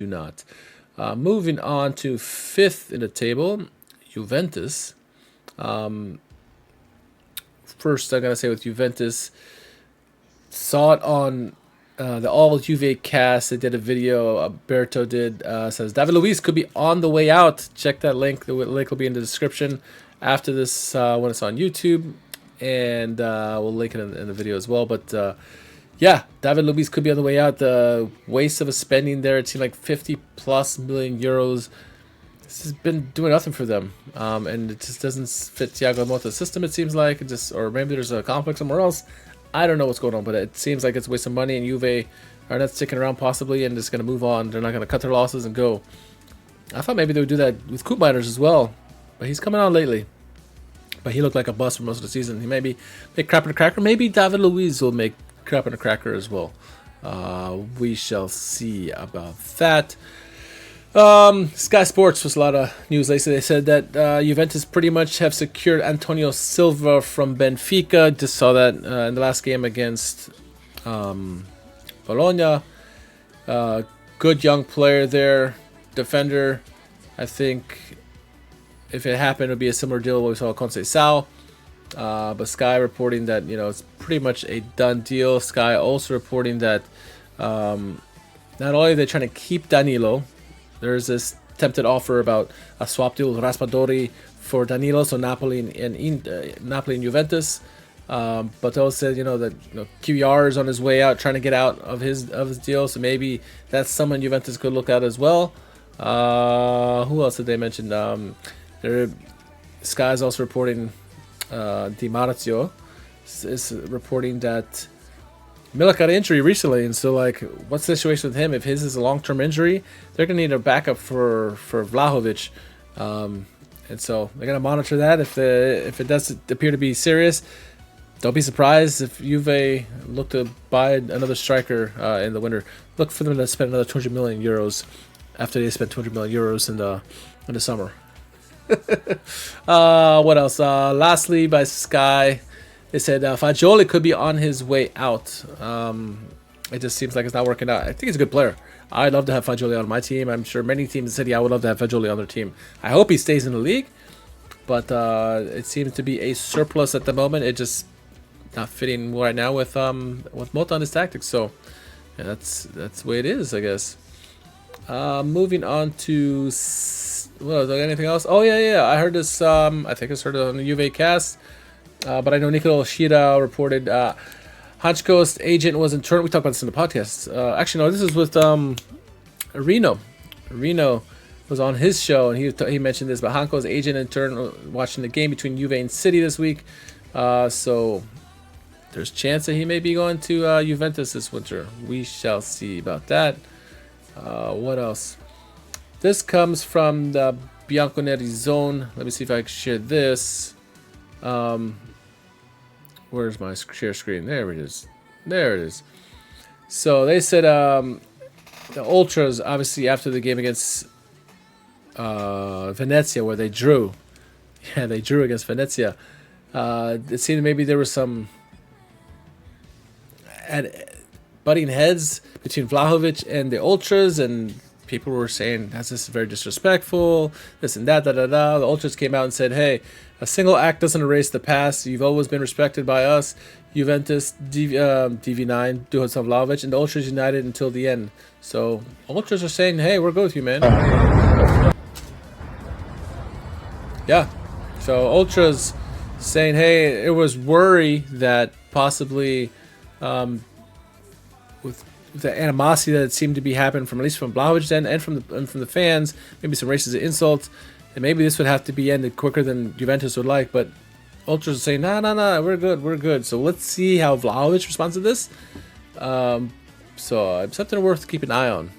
do not. Moving on to fifth in the table, Juventus. First, I gotta say with Juventus, saw it on the All Juve cast. They did a video. Alberto did. Says David Luiz could be on the way out. Check that link. The link will be in the description after this when it's on YouTube, and we'll link it in the video as well. But yeah, David Luiz could be on the way out. The waste of a spending there. It seemed like 50+ million euros. This has been doing nothing for them, and it just doesn't fit Thiago Motta's system. It seems like or maybe there's a conflict somewhere else. I don't know what's going on, but it seems like it's a waste of money, and Juve are not sticking around possibly and just going to move on. They're not going to cut their losses and go. I thought maybe they would do that with Koopmeiners as well, but he's coming on lately. But he looked like a bust for most of the season. He maybe make crap in a cracker. Maybe David Luiz will make crap in a cracker as well. We shall see about that. Sky Sports was a lot of news lately. They said that Juventus pretty much have secured Antonio Silva from Benfica. Just saw that in the last game against Bologna. Good young player there, defender. I think if it happened, it would be a similar deal to what we saw with Conceição. But Sky reporting that it's pretty much a done deal. Sky also reporting that not only are they trying to keep Danilo. There's this tempted offer about a swap deal with Raspadori for Danilo, so Napoli and Juventus. But they also said, that QER is on his way out, trying to get out of his deal. So maybe that's someone Juventus could look at as well. Who else did they mention? Sky is also reporting Di Marzio is reporting that Milik got an injury recently, and so what's the situation with him? If his is a long-term injury, they're gonna need a backup for Vlahovic, and so they're gonna monitor that. If it does appear to be serious, don't be surprised if Juve look to buy another striker in the winter. Look for them to spend another 200 million euros after they spent 200 million euros in the summer. What else? Lastly, by Sky. They said Fagioli could be on his way out. It just seems like it's not working out. I think he's a good player. I'd love to have Fagioli on my team. I'm sure many teams in the city I would love to have Fagioli on their team. I hope he stays in the league, but it seems to be a surplus at the moment. It just not fitting right now with Motta on his tactics. So yeah, that's the way it is, I guess. Moving on to anything else? Oh yeah. I heard this. I think I heard it on the Juve cast. But I know Nicolo Shida reported Hanchko's agent was in turn. We talked about this in the podcast. Actually, no, this is with Reno. Reno was on his show, and he mentioned this. But Hanko's agent in turn watching the game between Juve and City this week. So there's a chance that he may be going to Juventus this winter. We shall see about that. What else? This comes from the Bianconeri Zone. Let me see if I can share this. Where's my share screen? There it is. So they said the Ultras, obviously after the game against Venezia, where they drew. Yeah, they drew against Venezia. It seemed maybe there was some butting heads between Vlahovic and the Ultras, and people were saying that's just very disrespectful, this and that, The Ultras came out and said, hey, a single act doesn't erase the past. You've always been respected by us, Juventus, DV9, Dusan Vlahovic, and the Ultras united until the end. So Ultras are saying, hey, we're good with you, man. Yeah. So Ultras saying, hey, it was worry that possibly with the animosity that seemed to be happening from at least from Vlahovic and from the fans, maybe some racist insults, and maybe this would have to be ended quicker than Juventus would like. But Ultras are saying, no, we're good. So let's see how Vlahovic responds to this. So it's something worth keeping an eye on.